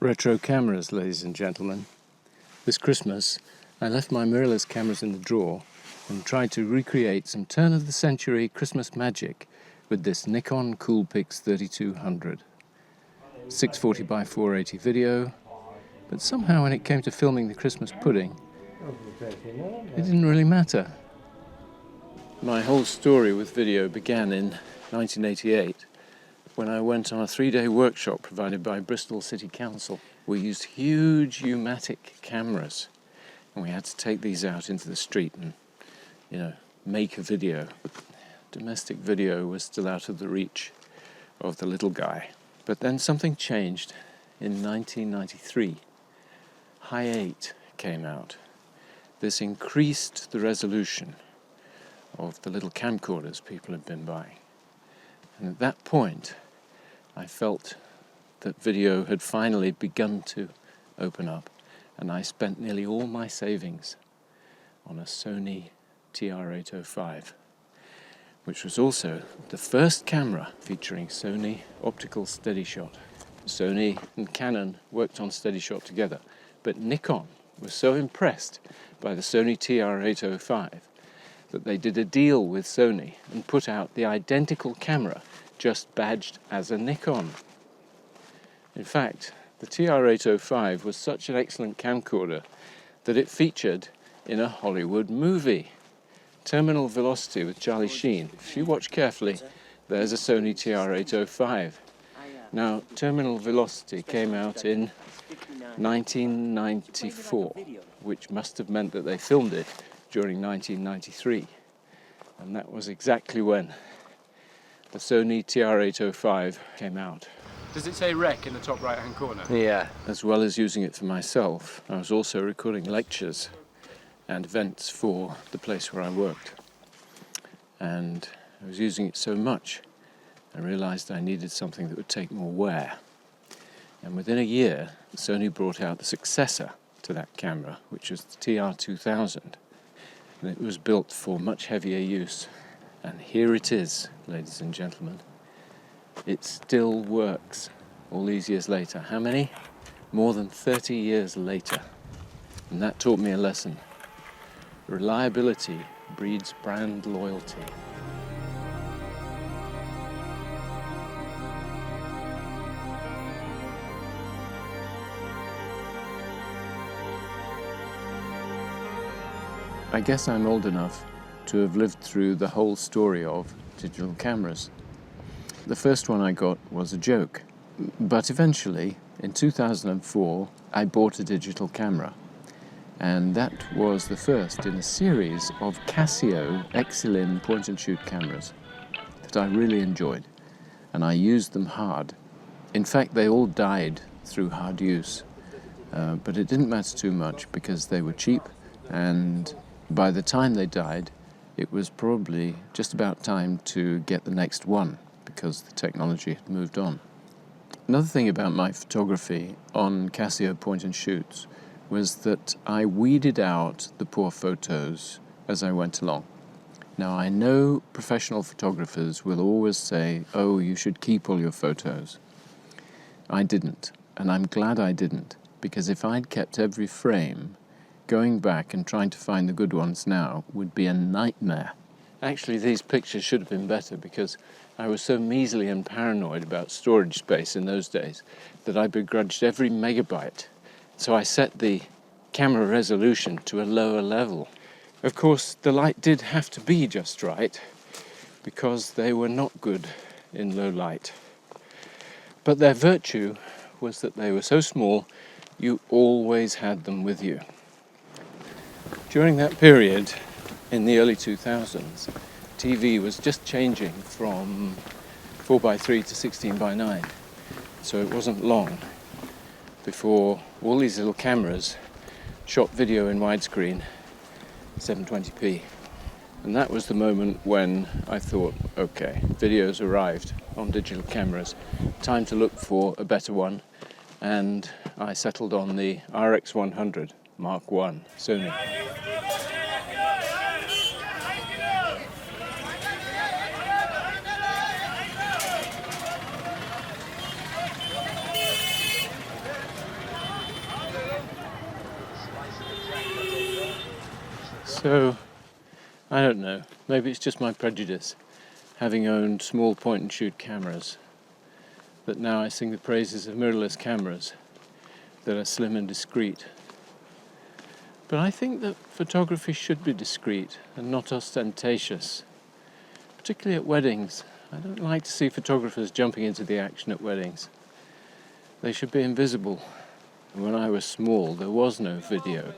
Retro cameras, ladies and gentlemen. This Christmas, I left my mirrorless cameras in the drawer and tried to recreate some turn-of-the-century Christmas magic with this Nikon Coolpix 3200. 640 by 480 video, but somehow when it came to filming the Christmas pudding, it didn't really matter. My whole story with video began in 1988. When I went on a 3-day workshop provided by Bristol City Council. We used huge U-matic cameras, and we had to take these out into the street and, make a video. Domestic video was still out of the reach of the little guy. But then something changed in 1993. High 8 came out. This increased the resolution of the little camcorders people had been buying. And at that point, I felt that video had finally begun to open up, and I spent nearly all my savings on a Sony TR805, which was also the first camera featuring Sony optical steady shot. Sony and Canon worked on steady shot together, but Nikon was so impressed by the Sony TR805 that they did a deal with Sony and put out the identical camera just badged as a Nikon. In fact, the TR805 was such an excellent camcorder that it featured in a Hollywood movie, Terminal Velocity with Charlie Sheen. If you watch carefully, there's a Sony TR805. Now, Terminal Velocity came out in 1994, which must have meant that they filmed it during 1993. And that was exactly when the Sony TR805 came out. Does it say rec in the top right-hand corner? Yeah. As well as using it for myself, I was also recording lectures and events for the place where I worked. And I was using it so much, I realized I needed something that would take more wear. And within a year, Sony brought out the successor to that camera, which was the TR2000. And it was built for much heavier use. And here it is, ladies and gentlemen. It still works all these years later. How many? More than 30 years later. And that taught me a lesson. Reliability breeds brand loyalty. I guess I'm old enough to have lived through the whole story of digital cameras. The first one I got was a joke, but eventually, in 2004, I bought a digital camera, and that was the first in a series of Casio Exilin point-and-shoot cameras that I really enjoyed, and I used them hard. In fact, they all died through hard use, but it didn't matter too much because they were cheap, and by the time they died, it was probably just about time to get the next one, because the technology had moved on. Another thing about my photography on Casio point-and-shoots was that I weeded out the poor photos as I went along. Now, I know professional photographers will always say, oh, you should keep all your photos. I didn't, and I'm glad I didn't, because if I'd kept every frame, going back and trying to find the good ones now would be a nightmare. Actually, these pictures should have been better because I was so measly and paranoid about storage space in those days that I begrudged every megabyte. So I set the camera resolution to a lower level. Of course, the light did have to be just right because they were not good in low light. But their virtue was that they were so small, you always had them with you. During that period, in the early 2000s, TV was just changing from 4:3 to 16:9, so it wasn't long before all these little cameras shot video in widescreen 720p. And that was the moment when I thought, okay, video's arrived on digital cameras, time to look for a better one, and I settled on the RX100 Mark I Sony. So, I don't know, maybe it's just my prejudice, having owned small point-and-shoot cameras, that now I sing the praises of mirrorless cameras that are slim and discreet. But I think that photography should be discreet and not ostentatious, particularly at weddings. I don't like to see photographers jumping into the action at weddings. They should be invisible. When I was small, there was no video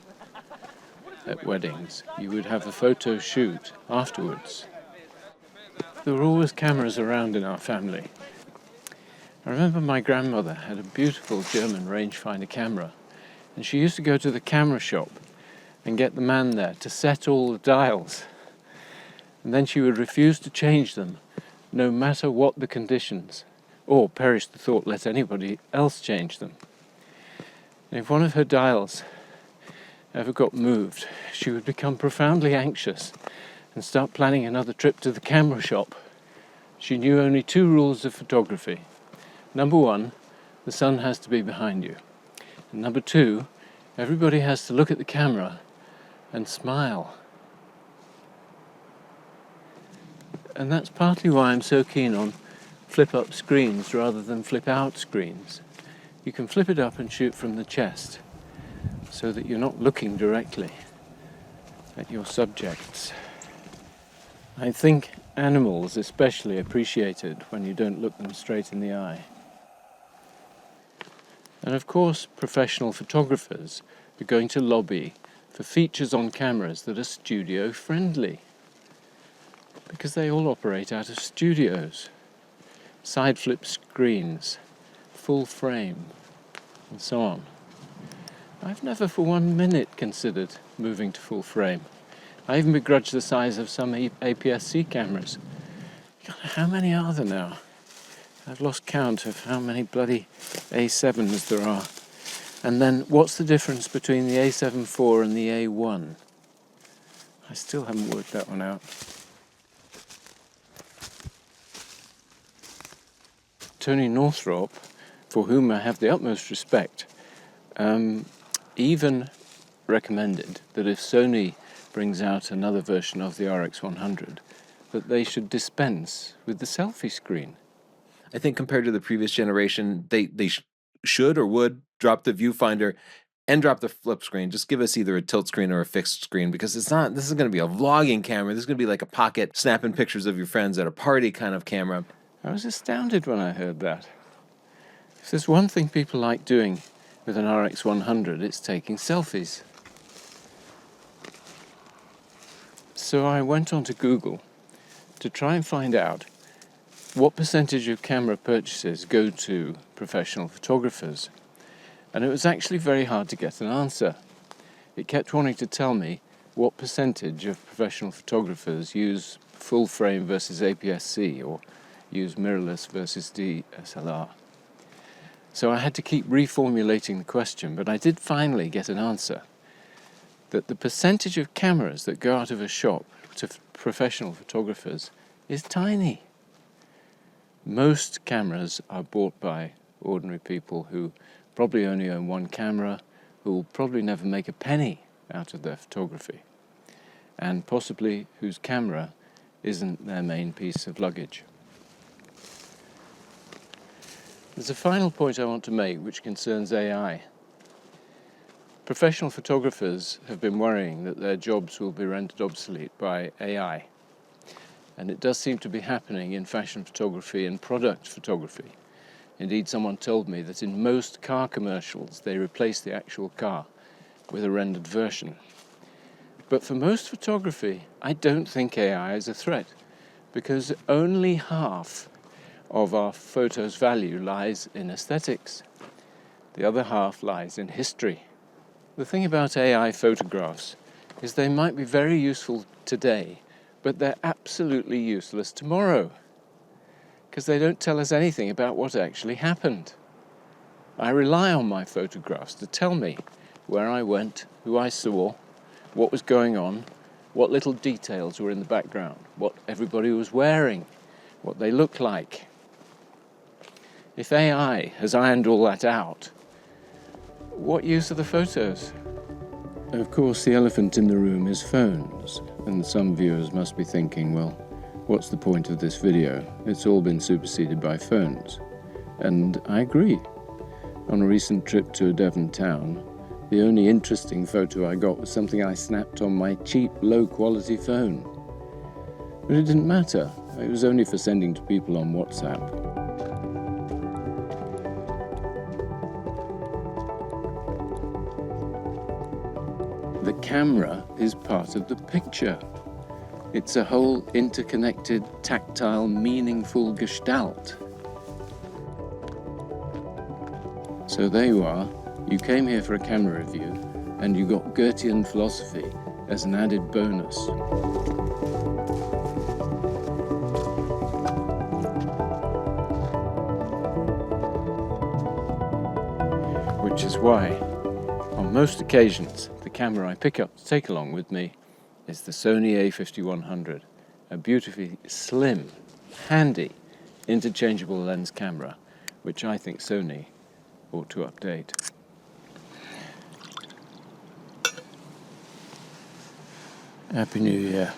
at weddings. You would have a photo shoot afterwards. There were always cameras around in our family. I remember my grandmother had a beautiful German rangefinder camera, and she used to go to the camera shop and get the man there to set all the dials. And then she would refuse to change them, no matter what the conditions, or, perish the thought, let anybody else change them. And if one of her dials ever got moved, she would become profoundly anxious and start planning another trip to the camera shop. She knew only 2 rules of photography. Number 1, the sun has to be behind you. And number 2, everybody has to look at the camera and smile. And that's partly why I'm so keen on flip-up screens rather than flip-out screens. You can flip it up and shoot from the chest, so that you're not looking directly at your subjects. I think animals especially appreciate it when you don't look them straight in the eye. And of course, professional photographers are going to lobby for features on cameras that are studio friendly, because they all operate out of studios. Side flip screens, full frame, and so on. I've never for 1 minute considered moving to full frame. I even begrudge the size of some APS-C cameras. God, how many are there now? I've lost count of how many bloody A7s there are. And then, what's the difference between the A7 IV and the A1? I still haven't worked that one out. Tony Northrup, for whom I have the utmost respect, even recommended that if Sony brings out another version of the RX100, that they should dispense with the selfie screen. I think compared to the previous generation, they should or would drop the viewfinder and drop the flip screen. Just give us either a tilt screen or a fixed screen, because this is going to be a vlogging camera. This is going to be like a pocket snapping pictures of your friends at a party kind of camera. I was astounded when I heard that. If there's one thing people like doing with an RX100, it's taking selfies. So I went on to Google to try and find out what percentage of camera purchases go to professional photographers. And it was actually very hard to get an answer. It kept wanting to tell me what percentage of professional photographers use full frame versus APS-C, or use mirrorless versus DSLR. So I had to keep reformulating the question, but I did finally get an answer. That the percentage of cameras that go out of a shop to professional photographers is tiny. Most cameras are bought by ordinary people who probably only own 1 camera, who will probably never make a penny out of their photography, and possibly whose camera isn't their main piece of luggage. There's a final point I want to make which concerns AI. Professional photographers have been worrying that their jobs will be rendered obsolete by AI. And it does seem to be happening in fashion photography and product photography. Indeed, someone told me that in most car commercials, they replace the actual car with a rendered version. But for most photography, I don't think AI is a threat, because only half of our photo's value lies in aesthetics. The other half lies in history. The thing about AI photographs is they might be very useful today, but they're absolutely useless tomorrow, because they don't tell us anything about what actually happened. I rely on my photographs to tell me where I went, who I saw, what was going on, what little details were in the background, what everybody was wearing, what they looked like. If AI has ironed all that out, what use are the photos? Of course, the elephant in the room is phones, and some viewers must be thinking, well, what's the point of this video? It's all been superseded by phones. And I agree. On a recent trip to a Devon town, the only interesting photo I got was something I snapped on my cheap, low-quality phone. But it didn't matter. It was only for sending to people on WhatsApp. The camera is part of the picture. It's a whole interconnected, tactile, meaningful gestalt. So there you are. You came here for a camera review, and you got Goethean philosophy as an added bonus. Which is why, on most occasions, the camera I pick up to take along with me is the Sony A5100, a beautifully slim, handy, interchangeable lens camera, which I think Sony ought to update. Happy New Year.